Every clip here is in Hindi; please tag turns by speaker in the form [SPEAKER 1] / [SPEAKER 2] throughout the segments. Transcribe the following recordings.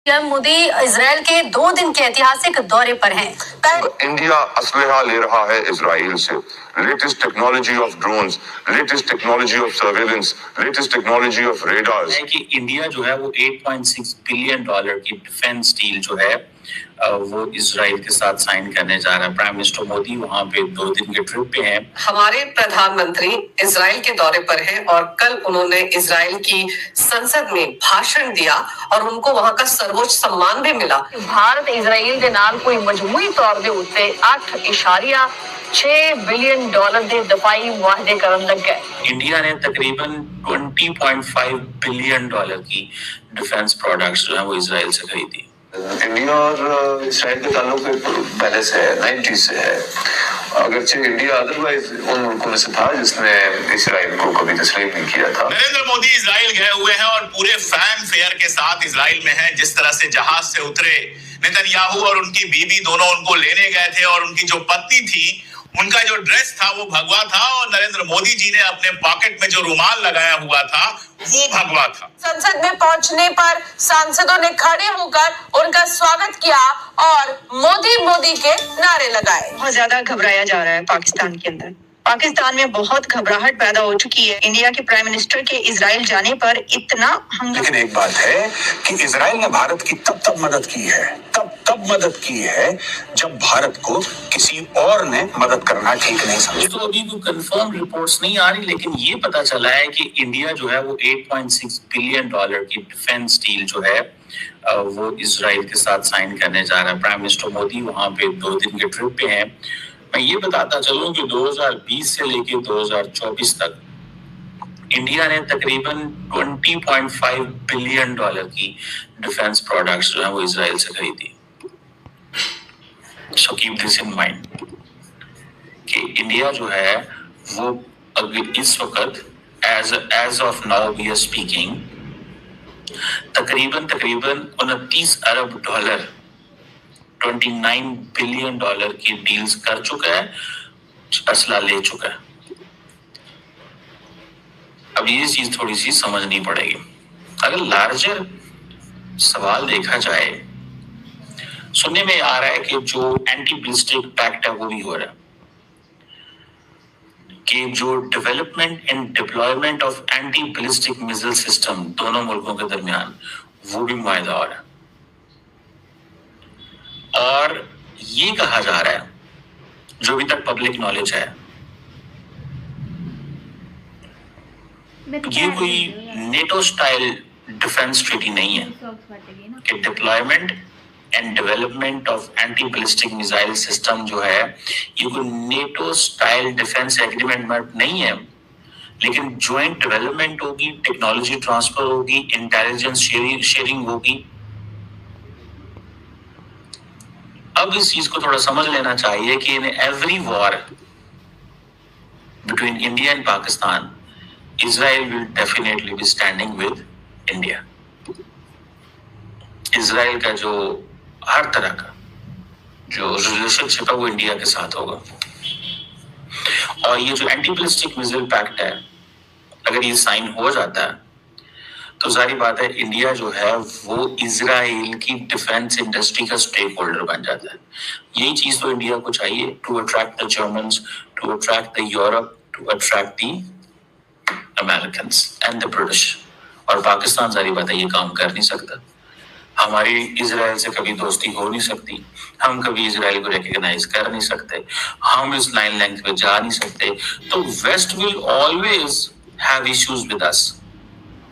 [SPEAKER 1] पीएम मोदी इजराइल के 2 दिन के ऐतिहासिक दौरे पर हैं।
[SPEAKER 2] इंडिया असलहा ले रहा है इजराइल से, latest technology of drones, latest technology of surveillance, latest technology of radars.
[SPEAKER 3] है कि इंडिया जो है वो $8.6 बिलियन की डिफेंस डील जो है वो इजराइल के साथ साइन करने जा रहा है। प्राइम मिनिस्टर मोदी वहां पे 2 दिन के ट्रिप पे हैं।
[SPEAKER 4] हमारे प्रधानमंत्री इजराइल के दौरे पर हैं और कल उन्होंने इजराइल की संसद में भाषण दिया और उनको वहां का सर्वोच्च सम्मान भी मिला।
[SPEAKER 1] भारत इजराइल के नाल कोई मजमूई तौर के उत्ते 8.6 बिलियन डॉलर के दफाई मुआहदे करन लग गए।
[SPEAKER 3] इंडिया ने तकरीबन $20.5 बिलियन की डिफेंस प्रोडक्ट्स जो है वो इजराइल से खरीदी।
[SPEAKER 5] इंडिया और इसराइल के ताल्लुक पहले से है, 90 से है। अगरचे इंडिया अदरवाइज उन मुल्कों में से था जिसने इसराइल को कभी तस्लीम नहीं किया था।
[SPEAKER 6] नरेंद्र मोदी इजराइल गए हुए हैं और पूरे फैन फेयर के साथ इजराइल में हैं। जिस तरह से जहाज से उतरे नेतन्याहू और उनकी बीवी दोनों उनको लेने गए थे और उनकी जो पत्नी थी उनका जो ड्रेस था वो भगवा था और नरेंद्र मोदी जी ने अपने पॉकेट में जो रुमाल लगाया हुआ था वो भगवा था।
[SPEAKER 4] संसद में पहुंचने पर सांसदों ने खड़े होकर उनका स्वागत किया और मोदी मोदी के नारे लगाए।
[SPEAKER 7] बहुत ज्यादा घबराया जा रहा है पाकिस्तान के अंदर। पाकिस्तान में बहुत घबराहट पैदा हो चुकी है इंडिया के प्राइम मिनिस्टर के इजराइल जाने पर इतना हंगामा।
[SPEAKER 8] लेकिन एक बात है कि इजराइल ने भारत की तब मदद की है, तब मदद की है जब भारत को किसी और ने मदद करना ठीक नहीं समझा।
[SPEAKER 3] तो अभी कोई कंफर्म रिपोर्ट्स नहीं आ रही, लेकिन ये पता चला है कि इंडिया जो है वो $8.6 बिलियन की डिफेंस डील जो है वो इजराइल के साथ साइन करने जा रहा है। प्राइम मिनिस्टर मोदी वहां पे 2 दिन के ट्रिप पे हैं। मैं ये बताता चलूं कि 2020 से लेके 2024 तक इंडिया ने तकरीबन $20.5 बिलियन की डिफेंस प्रोडक्ट्स जो है वो इजराइल से खरीदी। So keep this in mind कि इंडिया जो है वो अगर इस वक्त as of now we are speaking तकरीबन 29 अरब डॉलर, $29 बिलियन की डील्स कर चुका है, असला ले चुका है। अब ये चीज थोड़ी सी समझनी पड़ेगी। अगर लार्जर सवाल देखा जाए, सुनने में आ रहा है कि जो एंटी बैलिस्टिक पैक्ट है वो भी हो रहा है, कि जो development and deployment of anti ballistic missile system दोनों मुल्कों के दरमियान वो भी मुआहदा हो रहा है। और ये कहा जा रहा है, जो अभी तक पब्लिक नॉलेज है, ये कोई नेटो स्टाइल डिफेंस ट्रीटी नहीं है कि deployment and development of anti ballistic missile system जो है ये कोई नेटो स्टाइल डिफेंस एग्रीमेंट नहीं है, लेकिन ज्वाइंट डेवलपमेंट होगी, टेक्नोलॉजी ट्रांसफर होगी, इंटेलिजेंस शेयरिंग होगी। अब इस चीज को थोड़ा समझ लेना चाहिए कि in every war between India and Pakistan, Israel will definitely be standing with India. Israel का जो हर तरह का जो रिलेशनशिप है वो इंडिया के साथ होगा। और ये जो एंटी बैलिस्टिक मिसाइल पैक्ट है, अगर ये साइन हो जाता है तो सारी बात है इंडिया जो है वो इजराइल की डिफेंस इंडस्ट्री का स्टेक होल्डर बन जाता है। यही चीज तो इंडिया को चाहिए, to attract the Germans, to attract the Europe, to attract the Americans and the British. और पाकिस्तान सारी बात है ये काम कर नहीं सकता। हमारी इजराइल से कभी दोस्ती हो नहीं सकती, हम कभी इजराइल को रिकॉग्नाइज कर नहीं सकते, हम इस लाइन लेंथ पे जा नहीं सकते। तो west will always have issues with us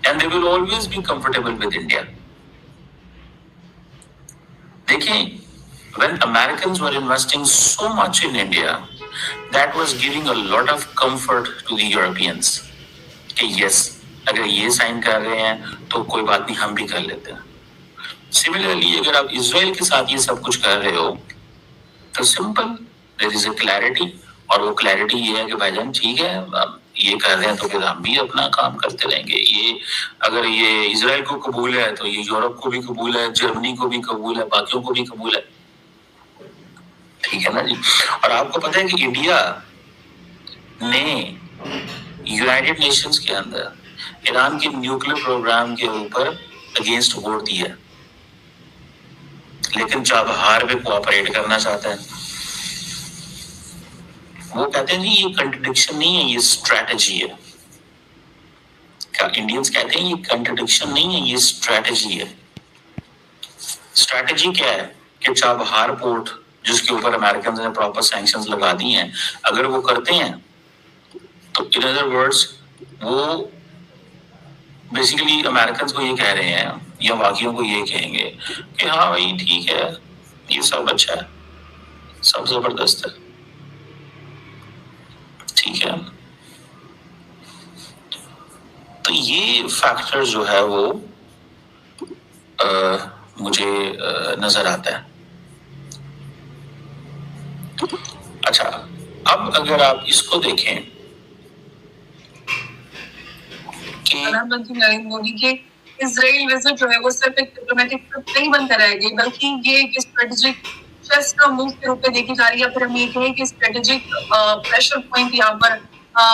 [SPEAKER 3] and they will always be comfortable with India. देखें, when Americans were investing so much in India, that was giving a lot of comfort to the Europeans. कि yes, अगर ये साइन कर रहे हैं तो कोई बात नहीं, हम भी कर लेते हैं। Similarly, अगर आप इजराइल के साथ ये सब कुछ कर रहे हो तो simple, there is a clarity, और वो क्लैरिटी ये है कि भाईजान ठीक है, अब ये कर रहे हैं तो फिर हम भी अपना काम करते रहेंगे। ये अगर ये इजराइल को कबूल है तो ये यूरोप को भी कबूल है, जर्मनी को भी कबूल है, बाकियों को भी कबूल है। ठीक है ना जी। और आपको पता है कि इंडिया ने यूनाइटेड नेशंस के अंदर ईरान के न्यूक्लियर प्रोग्राम के ऊपर अगेंस्ट वोट दिया। लेकिन चाबहार पे कोऑपरेट करना चाहता है। वो कहते हैं जी ये कंट्रडिक्शन नहीं है, ये स्ट्रेटजी है। क्या इंडियंस कहते हैं ये कंट्रडिक्शन नहीं है, ये स्ट्रेटजी है। स्ट्रेटजी क्या है कि चाबहार पोर्ट जिसके ऊपर अमेरिकन ने प्रॉपर सैंक्शंस लगा दी हैं, अगर वो करते हैं तो इन अदर वर्ड्स वो बेसिकली अमेरिकन को ये कह रहे हैं या बाकियों को ये कहेंगे कि हाँ भाई ठीक है, ये सब अच्छा है, सब जबरदस्त है, ठीक है। तो ये फैक्टर जो है वो मुझे नजर आता है। अच्छा, अब अगर आप इसको देखें कि
[SPEAKER 7] प्रधानमंत्री नरेंद्र मोदी के इजराइल विजिट जो है वो सिर्फ एक डिप्लोमेटिक ट्रिप नहीं बनकर रह गई, बल्कि ये एक स्ट्रेटेजिक चेस का मूव के रूप में देखी जा रही है। फिर हम ये कहें कि स्ट्रेटेजिक प्रेशर पॉइंट यहाँ पर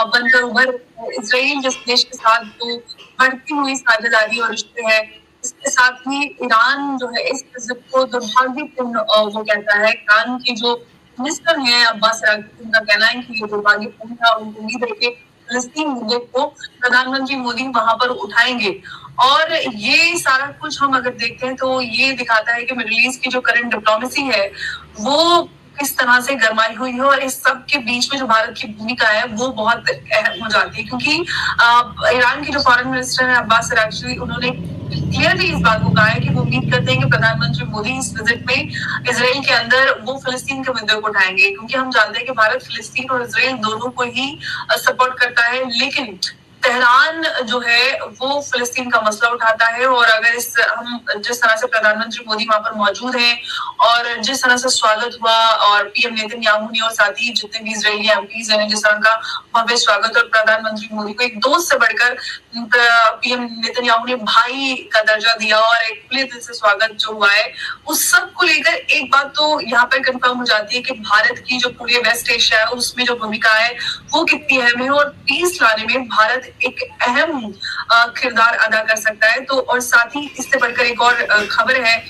[SPEAKER 7] बनकर उभर इजराइल जिस देश के साथ जो बढ़ती हुई साझेदारी और रिश्ते हैं, इसके साथ ही ईरान जो है इस विजिट को दुर्भाग्यपूर्ण वो कहता है। ईरान की जो मिनिस्टर है अब्बास अरागची, उनका कहना है कि ये दुर्भाग्यपूर्ण था। उनको उम्मीद है कि फिलिस्तीन मुद्दे को प्रधानमंत्री मोदी वहां पर उठाएंगे। और ये सारा कुछ हम अगर देखते हैं तो ये दिखाता है कि मिडिल ईस्ट की जो करंट डिप्लोमेसी है वो किस तरह से गरमाई हुई है, और इस सब के बीच में जो भारत की भूमिका है वो बहुत अहम हो जाती है। क्योंकि ईरान के जो फॉरेन मिनिस्टर है अब्बास अरागची, उन्होंने क्लियरली इस बात को कहा है कि वो उम्मीद करते हैं कि प्रधानमंत्री मोदी इस विजिट में इजराइल के अंदर वो फिलिस्तीन के मुद्दे को उठाएंगे। क्योंकि हम जानते हैं कि भारत फिलिस्तीन और इजराइल दोनों को ही सपोर्ट करता है, लेकिन तेहरान जो है वो फिलिस्तीन का मसला उठाता है। और अगर हम जिस तरह से प्रधानमंत्री मोदी वहां पर मौजूद हैं और जिस तरह से स्वागत हुआ, और पीएम नेतन्याहू ने और साथ ही जितने भी इजरायली एमपीज हैं जिस तरह का भव्य स्वागत, और प्रधानमंत्री मोदी को एक दोस्त से बढ़कर पीएम नेतन्याहू ने भाई का दर्जा दिया और एक खुले दिल से स्वागत जो हुआ है, उस सब को लेकर एक बात तो यहाँ पर कंफर्म हो जाती है कि भारत की जो पूरे वेस्ट एशिया है उसमें जो भूमिका है वो कितनी अहम है, और पीस लाने में भारत एक अहम किरदार अदा कर सकता है। तो और साथ ही इससे बढ़कर एक और खबर है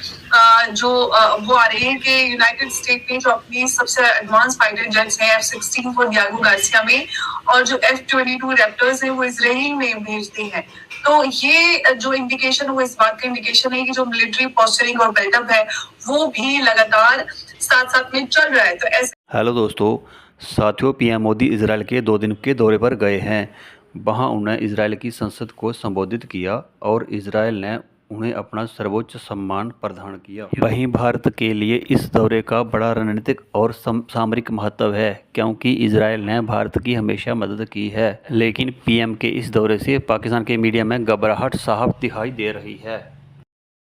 [SPEAKER 7] जो वो आ रही है कि यूनाइटेड स्टेट ने जो अपनी सबसे एडवांस फाइटर जेट्स हैं F-16 फॉर डियागो गार्सिया में, और जो F-22 रैप्टर्स हैं वो इजराइल में भेजते हैं। तो ये जो इंडिकेशन, वो इस बात का इंडिकेशन है कि जो मिलिट्री पोस्चरिंग और बिल्डअप है वो भी लगातार साथ साथ में चल रहा है। तो ऐसे
[SPEAKER 9] हेलो दोस्तों, साथियों, पीएम मोदी इजराइल के 2 दिन के दौरे पर गए हैं। वहां उन्होंने इजराइल की संसद को संबोधित किया और इजराइल ने उन्हें अपना सर्वोच्च सम्मान प्रदान किया। वहीं भारत के लिए इस दौरे का बड़ा रणनीतिक और सामरिक महत्व है, क्योंकि इजराइल ने भारत की हमेशा मदद की है। लेकिन पीएम के इस दौरे से पाकिस्तान के मीडिया में घबराहट साफ दिखाई दे रही है।